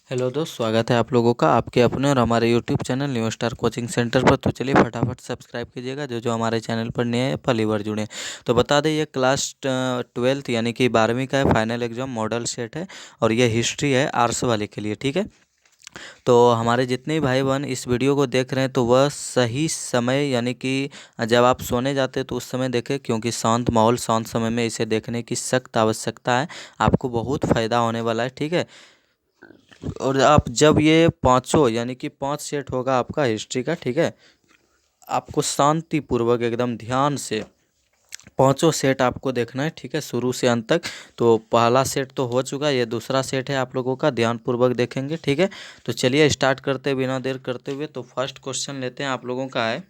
Hello दोस्त, स्वागत है आप लोगों का आपके अपने और हमारे YouTube channel new star coaching centre पर। तो चलिए फटाफट सब्सक्राइब कीजिएगा। जो जो हमारे चैनल पर नए हैं पहली बार जुड़े हैं। तो बता दें, ये क्लास 12th यानी कि 12वीं का है, फाइनल एग्जाम मॉडल सेट है और ये हिस्ट्री है आर्ट्स वाले के लिए। ठीक है, तो हमारे जितने भी भाई बहन इस वीडियो को देख रहे हैं तो वह सही समय यानी कि जब आप सोने जाते हैं तो उस समय देखें, क्योंकि शांत माहौल शांत समय में इसे देखने की सख्त आवश्यकता है। आपको बहुत फ़ायदा होने वाला है। ठीक है, और आप जब ये पाँचों यानी कि 5 सेट होगा आपका हिस्ट्री का, ठीक है, आपको शांतिपूर्वक एकदम ध्यान से पाँचों सेट आपको देखना है। ठीक है, शुरू से अंत तक। तो पहला सेट तो हो चुका है, ये दूसरा सेट है आप लोगों का, ध्यानपूर्वक देखेंगे। ठीक है, तो चलिए स्टार्ट करते बिना देर करते हुए। तो फर्स्ट क्वेश्चन लेते हैं आप लोगों का है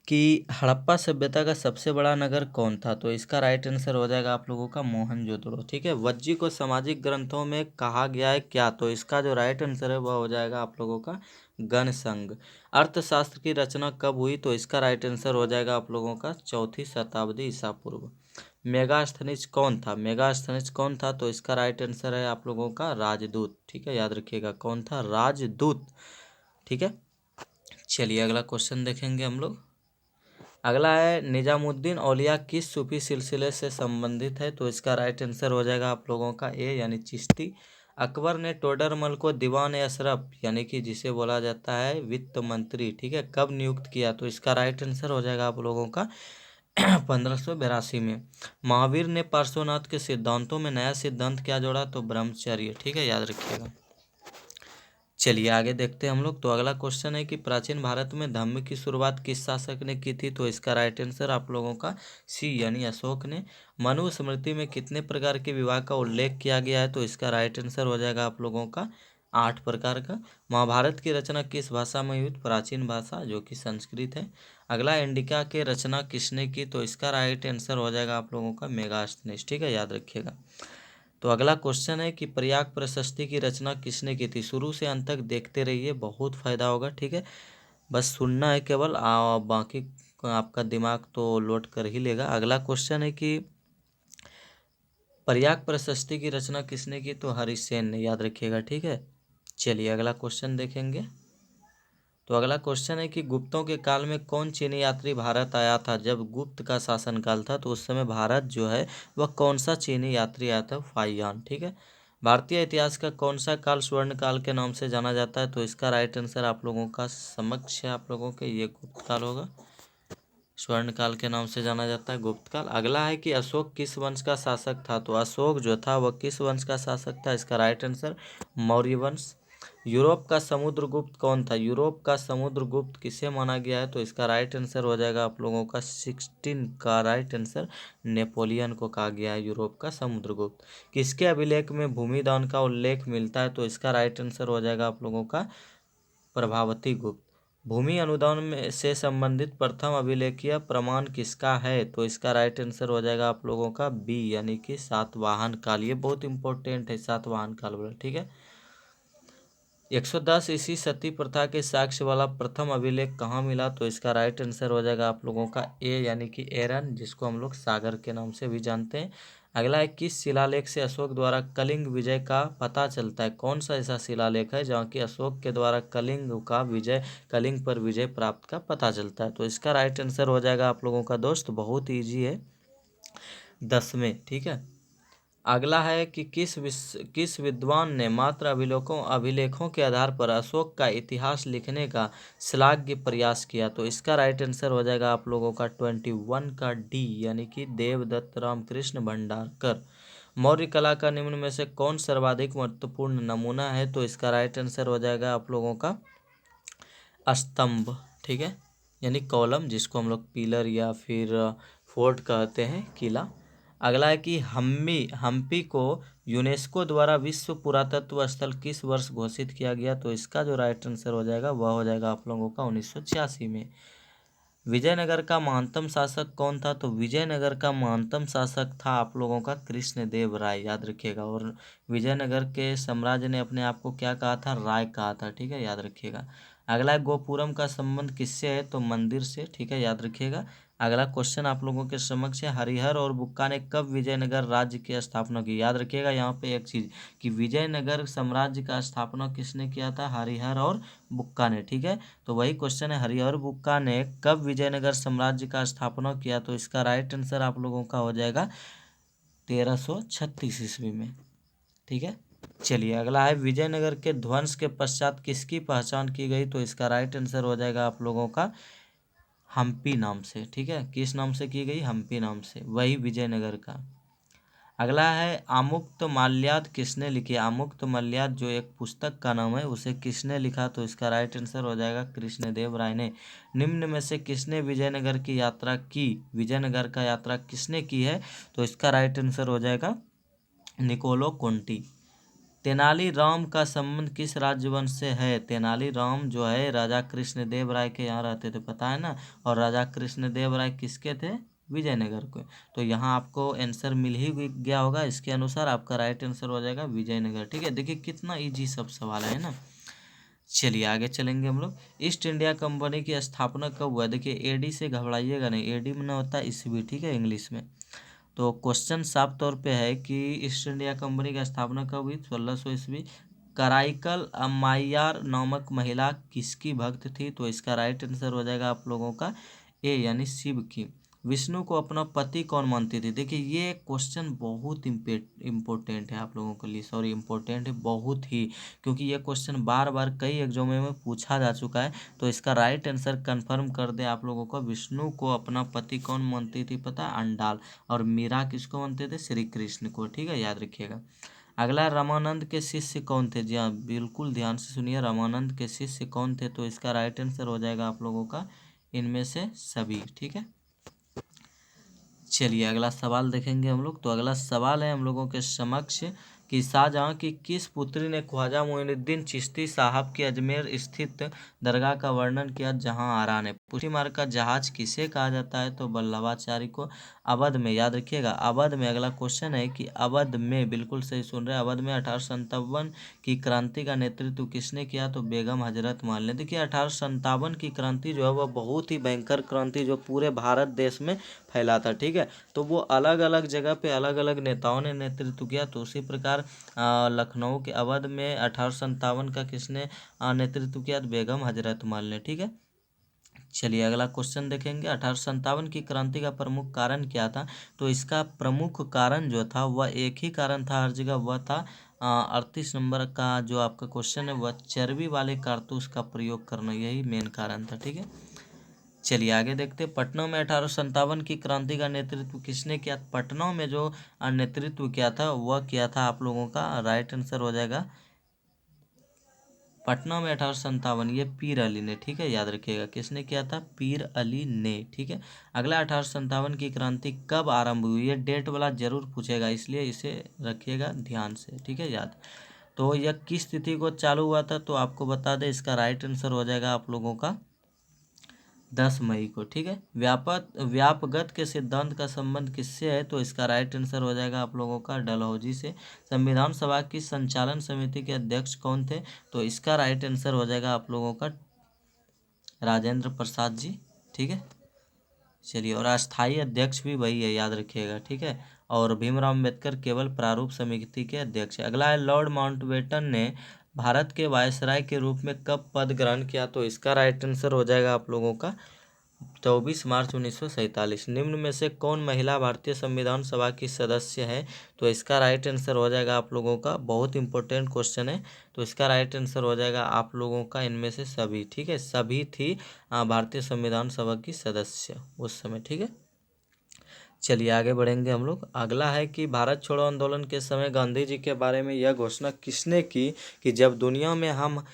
कि हड़प्पा सभ्यता का सबसे बड़ा नगर कौन था। तो इसका राइट आंसर हो जाएगा आप लोगों का मोहनजोदड़ो। ठीक है, वज्जी को सामाजिक ग्रंथों में कहा गया है क्या। तो इसका जो राइट आंसर है वह हो जाएगा आप लोगों का गणसंघ। अर्थशास्त्र की रचना कब हुई। तो इसका राइट आंसर हो जाएगा आप लोगों का 4वीं शताब्दी ईसा पूर्व। मेगास्थनीज कौन था। मेगास्थनीज कौन था। तो इसका राइट आंसर है आप लोगों का राजदूत। ठीक है, याद रखिएगा कौन था, राजदूत। ठीक है, चलिए अगला क्वेश्चन देखेंगे हम लोग। अगला है निजामुद्दीन औलिया किस सूफी सिलसिले से संबंधित है। तो इसका राइट आंसर हो जाएगा आप लोगों का ए यानी चिश्ती। अकबर ने टोडरमल को दीवान अशरफ यानी कि जिसे बोला जाता है वित्त मंत्री, ठीक है, कब नियुक्त किया। तो इसका राइट आंसर हो जाएगा आप लोगों का 1582 में। महावीर ने पार्श्वनाथ के सिद्धांतों में नया सिद्धांत क्या जोड़ा। तो ब्रह्मचर्य। ठीक है, याद रखिएगा। चलिए आगे देखते हैं हम लोग। तो अगला क्वेश्चन है कि प्राचीन भारत में धर्म की शुरुआत किस शासक ने की थी। तो इसका राइट आंसर आप लोगों का सी यानी अशोक ने। मनुस्मृति में कितने प्रकार के विवाह का उल्लेख किया गया है। तो इसका राइट आंसर हो जाएगा आप लोगों का 8 प्रकार का। महाभारत की रचना किस भाषा में हुई। प्राचीन भाषा जो कि संस्कृत है। अगला इंडिका के रचना किसने की। तो इसका राइट आंसर हो जाएगा आप लोगों का मेगास्थनीज। ठीक है, याद रखिएगा। तो अगला क्वेश्चन है कि प्रयाग प्रशस्ति की रचना किसने की थी। शुरू से अंत तक देखते रहिए, बहुत फायदा होगा। ठीक है, बस सुनना है केवल, बाकी आपका दिमाग तो लोड कर ही लेगा। अगला क्वेश्चन है कि प्रयाग प्रशस्ति की रचना किसने की। तो हरिसेन ने, याद रखिएगा। ठीक है, चलिए अगला क्वेश्चन देखेंगे। तो अगला क्वेश्चन है कि गुप्तों के काल में कौन चीनी यात्री भारत आया था। जब गुप्त का शासनकाल था तो उस समय भारत जो है वह कौन सा चीनी यात्री आया था। फाइयान। ठीक है, भारतीय इतिहास का कौन सा काल स्वर्ण काल के नाम से जाना जाता है। तो इसका राइट आंसर आप लोगों का समक्ष है, आप लोगों के ये गुप्त काल होगा, स्वर्ण काल के नाम से जाना जाता है, गुप्त काल। अगला है कि अशोक किस वंश का शासक था। तो अशोक जो था वह किस वंश का शासक था। इसका राइट आंसर मौर्य वंश। यूरोप का समुद्रगुप्त कौन था। यूरोप का समुद्रगुप्त किसे माना गया है। तो इसका राइट आंसर हो जाएगा आप लोगों का 16 का राइट आंसर नेपोलियन को कहा गया है यूरोप का समुद्रगुप्त। किसके अभिलेख में भूमिदान का उल्लेख मिलता है। तो इसका राइट आंसर हो जाएगा आप लोगों का प्रभावती गुप्त। भूमि अनुदान में से संबंधित प्रथम अभिलेखीय प्रमाण किसका है। तो इसका राइट आंसर हो जाएगा आप लोगों का बी यानी कि सातवाहन काल। ये बहुत इंपॉर्टेंट है, सातवाहन काल बोला। ठीक है, 110 ईसी सती प्रथा के साक्ष्य वाला प्रथम अभिलेख कहाँ मिला। तो इसका राइट आंसर हो जाएगा आप लोगों का ए यानी कि एरन, जिसको हम लोग सागर के नाम से भी जानते हैं। अगला है किस शिलालेख से अशोक द्वारा कलिंग विजय का पता चलता है। कौन सा ऐसा शिलालेख है जहाँ की अशोक के द्वारा कलिंग का विजय, कलिंग पर विजय प्राप्त का पता चलता है। तो इसका राइट आंसर हो जाएगा आप लोगों का दोस्त, बहुत ईजी है, 10वें। ठीक है, अगला है कि किस विद्वान ने मात्र अभिलेखों के आधार पर अशोक का इतिहास लिखने का श्लाघ्य प्रयास किया। तो इसका राइट आंसर हो जाएगा आप लोगों का 21 का डी यानी कि देवदत्त रामकृष्ण भंडारकर। मौर्य कला का निम्न में से कौन सर्वाधिक महत्वपूर्ण नमूना है। तो इसका राइट आंसर हो जाएगा आप लोगों का स्तंभ। ठीक है, यानी कॉलम, जिसको हम लोग पिलर या फिर फोर्ट कहते हैं, किला। अगला है कि हम्पी को यूनेस्को द्वारा विश्व पुरातत्व स्थल किस वर्ष घोषित किया गया। तो इसका जो राइट आंसर हो जाएगा वह हो जाएगा आप लोगों का 1986 में। विजयनगर का महानतम शासक कौन था। तो विजयनगर का महानतम शासक था आप लोगों का कृष्णदेव राय, याद रखिएगा। और विजयनगर के साम्राज्य ने अपने आप को क्या कहा था, राय कहा था। ठीक है, याद रखिएगा। अगला है गोपुरम का संबंध किससे है। तो मंदिर से। ठीक है, याद रखिएगा। अगला क्वेश्चन आप लोगों के समक्ष है, हरिहर और बुक्का ने कब विजयनगर राज्य की स्थापना की। याद रखिएगा यहाँ पे एक चीज कि विजयनगर साम्राज्य का स्थापना किसने किया था, हरिहर और बुक्का ने। ठीक है, तो वही क्वेश्चन है, हरिहर बुक्का ने कब विजयनगर साम्राज्य का स्थापना किया। तो इसका राइट आंसर आप लोगों का हो जाएगा 1336 ईस्वी में। ठीक है, चलिए अगला है, विजयनगर के ध्वंस के पश्चात किसकी पहचान की गई। तो इसका राइट आंसर हो जाएगा आप लोगों का हम्पी नाम से। ठीक है, किस नाम से की गई, हम्पी नाम से, वही विजयनगर का। अगला है, आमुक्त माल्याद किसने लिखी। आमुक्त माल्याद जो एक पुस्तक का नाम है, उसे किसने लिखा। तो इसका राइट आंसर हो जाएगा कृष्णदेव राय ने। निम्न में से किसने विजयनगर की यात्रा की, विजयनगर का यात्रा किसने की है। तो इसका राइट आंसर हो जाएगा निकोलो कोंटी। तेनालीराम का संबंध किस राजवंश से है। तेनालीराम जो है राजा कृष्णदेव राय के यहाँ रहते थे, पता है ना। और राजा कृष्णदेव राय किसके थे, विजयनगर के। तो यहाँ आपको आंसर मिल ही गया होगा, इसके अनुसार आपका राइट आंसर हो जाएगा विजयनगर। ठीक है, देखिए कितना इजी सब सवाल है ना। चलिए आगे चलेंगे हम लोग। ईस्ट इंडिया कंपनी की स्थापना कब हुआ। देखिए एडी से घबराइएगा नहीं, एडी में ना होता ईस्वी। ठीक है, इंग्लिश में। तो क्वेश्चन साफ तौर पे है कि ईस्ट इंडिया कंपनी की स्थापना कब हुई, 1600 ईस्वी। कराईकल अम्मायार नामक महिला किसकी भक्त थी। तो इसका राइट आंसर हो जाएगा आप लोगों का ए यानी शिव की। विष्णु को अपना पति कौन मानती थी। देखिए ये क्वेश्चन बहुत इम्पोर्टेंट है आप लोगों के लिए, सॉरी इम्पोर्टेंट है बहुत ही, क्योंकि ये क्वेश्चन बार बार कई एग्जामों में पूछा जा चुका है। तो इसका राइट आंसर कंफर्म कर दे आप लोगों को, विष्णु को अपना पति कौन मानती थी, पता है, अंडाल। और मीरा किसको मानते थे, श्री कृष्ण को। ठीक है, याद रखिएगा। अगला, रामानंद के शिष्य कौन थे। जी हाँ, बिल्कुल ध्यान से सुनिए, रामानंद के शिष्य कौन थे। तो इसका राइट आंसर हो जाएगा आप लोगों का इनमें से सभी। ठीक है, चलिए अगला सवाल देखेंगे हम लोग। तो अगला सवाल है हम लोगों के समक्ष कि शाहजहां की किस पुत्री ने ख्वाजा मोइनुद्दीन चिश्ती साहब की अजमेर स्थित दरगाह का वर्णन किया जहां आरा ने। पुष्टि मार्ग का जहाज किसे कहा जाता है। तो वल्लभाचार्य को। अवध में, याद रखिएगा अवध में। अगला क्वेश्चन है कि अवध में, बिल्कुल सही सुन रहे हैं, अवध में 1857 की क्रांति का नेतृत्व किसने किया। तो बेगम हजरत महल ने। देखिए 1857 की क्रांति जो है वह बहुत ही भयंकर क्रांति जो पूरे भारत देश में फैला था। ठीक है, तो वो अलग अलग जगह पे अलग अलग नेताओं ने नेतृत्व किया। तो उसी प्रकार लखनऊ के अवध में 1857 का किसने नेतृत्व किया, तो बेगम हजरत महल ने। ठीक है, चलिए अगला क्वेश्चन देखेंगे। 1857 की क्रांति का प्रमुख कारण क्या था। तो इसका प्रमुख कारण जो था वह एक ही कारण था हर जगह, वह था 38 नंबर का जो आपका क्वेश्चन है, वह चर्बी वाले कारतूस का प्रयोग करना, यही मेन कारण था। ठीक है, चलिए आगे देखते हैं। पटना में 1857 की क्रांति का नेतृत्व किसने किया। पटना में जो नेतृत्व किया था वह किया था आप लोगों का, राइट आंसर हो जाएगा पटना में 1857 ये पीर अली ने। ठीक है, याद रखिएगा किसने किया था, पीर अली ने। ठीक है, अगला 1857 की क्रांति कब आरंभ हुई, ये डेट वाला जरूर पूछेगा, इसलिए इसे रखिएगा ध्यान से। ठीक है, याद। तो यह किस तिथि को चालू हुआ था। तो आपको बता दें इसका राइट आंसर हो जाएगा आप लोगों का 10 मई को। ठीक है, व्यापगत के सिद्धांत का संबंध किससे है। तो इसका राइट आंसर हो जाएगा आप लोगों का डलहौजी से। संविधान सभा की संचालन समिति के अध्यक्ष कौन थे। तो इसका राइट आंसर हो जाएगा आप लोगों का राजेंद्र प्रसाद जी। ठीक है, चलिए, और अस्थाई अध्यक्ष भी वही है, याद रखिएगा। ठीक है, और भीमराव अम्बेडकर केवल प्रारूप समिति के अध्यक्ष है। अगला है, लॉर्ड माउंटबेटन ने भारत के वायसराय के रूप में कब पद ग्रहण किया। तो इसका राइट आंसर हो जाएगा आप लोगों का 24 मार्च 1947। निम्न में से कौन महिला भारतीय संविधान सभा की सदस्य है। तो इसका राइट आंसर हो जाएगा आप लोगों का, बहुत इंपॉर्टेंट क्वेश्चन है, तो इसका राइट आंसर हो जाएगा आप लोगों का इनमें से सभी। ठीक है, सभी थी भारतीय संविधान सभा की सदस्य उस समय। ठीक है, चलिए आगे बढ़ेंगे हम लोग। अगला है कि भारत छोड़ो आंदोलन के समय गांधी जी के बारे में यह घोषणा किसने की कि जब दुनिया में हम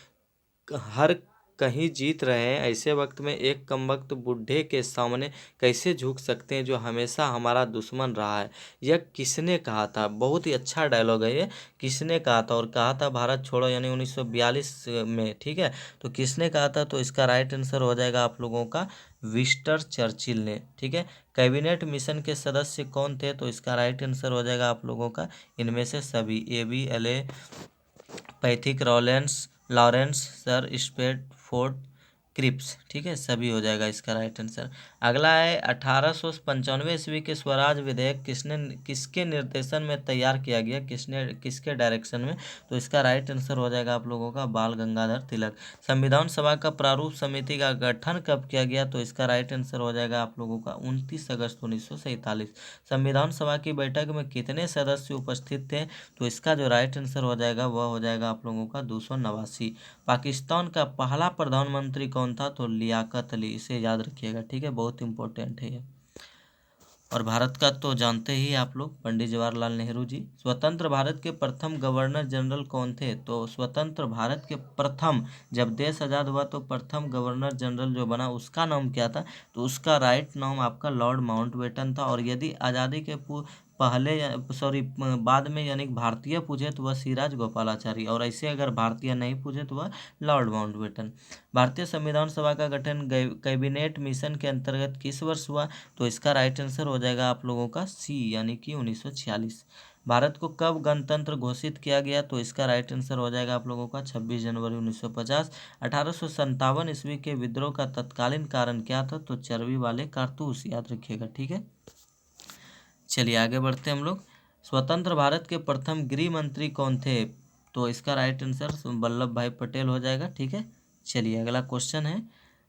हर कहीं जीत रहे हैं, ऐसे वक्त में एक कमबख्त बूढ़े के सामने कैसे झुक सकते हैं जो हमेशा हमारा दुश्मन रहा है। यह किसने कहा था, बहुत ही अच्छा डायलॉग है ये, किसने कहा था, और कहा था भारत छोड़ो यानी 1942 में। ठीक है, तो किसने कहा था। तो इसका राइट आंसर हो जाएगा आप लोगों का विस्टर चर्चिल ने। ठीक है, कैबिनेट मिशन के सदस्य कौन थे। तो इसका राइट आंसर हो जाएगा आप लोगों का इनमें से सभी, ABLA, Pethick Lawrence, sir Stafford, Cripps, ठीक है, सभी हो जाएगा इसका राइट आंसर। अगला है 1895 ईस्वी के स्वराज विधेयक किसके निर्देशन में तैयार किया गया, किसके डायरेक्शन में, तो इसका राइट आंसर हो जाएगा आप लोगों का बाल गंगाधर तिलक। संविधान सभा का प्रारूप समिति का गठन कब किया गया, तो इसका राइट आंसर हो जाएगा आप लोगों का 29 अगस्त 1947। संविधान सभा की बैठक में कितने सदस्य उपस्थित थे, तो इसका जो राइट आंसर हो जाएगा वह हो जाएगा आप लोगों का 289। पाकिस्तान का पहला प्रधानमंत्री कौन था, तो लियाकत अली, इसे याद रखिएगा, ठीक है, बहुत इंपॉर्टेंट है ये। और भारत का तो जानते ही आप लोग, पंडित जवाहरलाल नेहरू जी। स्वतंत्र भारत के प्रथम गवर्नर जनरल कौन थे, तो स्वतंत्र भारत के प्रथम, जब देश आज़ाद हुआ तो प्रथम गवर्नर जनरल जो बना उसका नाम क्या था, तो उसका राइट नाम आपका लॉर्ड माउंटबेटन था। और यदि आज़ादी के पहले बाद में यानी भारतीय पूछे तो वह सिराज गोपालाचारी, और ऐसे अगर भारतीय नहीं पूछे तो वह लॉर्ड माउंटबेटन। भारतीय संविधान सभा का गठन कैबिनेट मिशन के अंतर्गत किस वर्ष हुआ, तो इसका राइट आंसर हो जाएगा आप लोगों का सी यानी कि 1946। भारत को कब गणतंत्र घोषित किया गया, तो इसका राइट आंसर हो जाएगा आप लोगों का 26 जनवरी 1950। 1857 ईस्वी के विद्रोह का तत्कालीन कारण क्या था, तो चर्बी वाले कारतूस, याद रखिएगा, ठीक है। चलिए आगे बढ़ते हैं हम लोग। स्वतंत्र भारत के प्रथम गृह मंत्री कौन थे, तो इसका राइट आंसर वल्लभ भाई पटेल हो जाएगा, ठीक है। चलिए अगला क्वेश्चन है,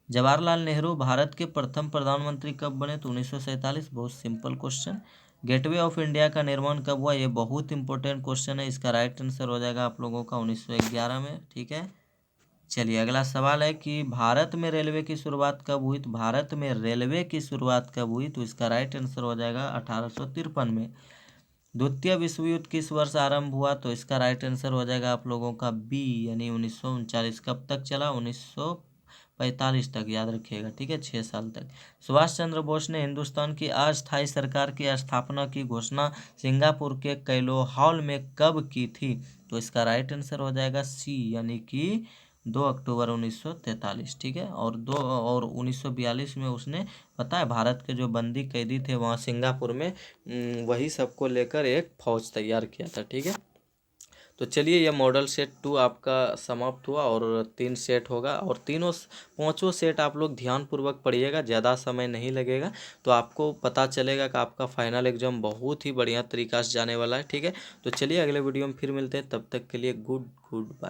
जवाहरलाल नेहरू भारत के प्रथम प्रधानमंत्री कब बने, तो 1947। बहुत simple question. Gateway of India का निर्माण कब हुआ, ये बहुत इंपॉर्टेंट क्वेश्चन है, इसका राइट आंसर हो जाएगा आप लोगों का 1911 में, ठीक है। चलिए अगला सवाल है कि भारत में रेलवे की शुरुआत कब हुई, तो भारत में रेलवे की शुरुआत कब हुई, तो इसका राइट आंसर हो जाएगा 1853 में। द्वितीय विश्व युद्ध किस वर्ष आरंभ हुआ, तो इसका राइट आंसर हो जाएगा आप लोगों का बी यानी 1939। कब तक चला, 1945 तक, याद रखिएगा, ठीक है, 6 साल तक। सुभाष चंद्र बोस ने हिंदुस्तान की अस्थायी सरकार की स्थापना की घोषणा सिंगापुर के कैलो हॉल में कब की थी, तो इसका राइट आंसर हो जाएगा सी यानी कि 2 अक्टूबर 1943, ठीक है। और 1942 में उसने, पता है, भारत के जो बंदी कैदी थे वहाँ सिंगापुर में वही सबको लेकर एक फौज तैयार किया था, ठीक है। तो चलिए ये मॉडल सेट 2 आपका समाप्त हुआ और 3 सेट होगा, और पांचों सेट आप लोग ध्यानपूर्वक पढ़िएगा, ज़्यादा समय नहीं लगेगा, तो आपको पता चलेगा कि आपका फाइनल एग्जाम बहुत ही बढ़िया तरीका से जाने वाला है, ठीक है। तो चलिए अगले वीडियो में फिर मिलते हैं, तब तक के लिए गुड बाय।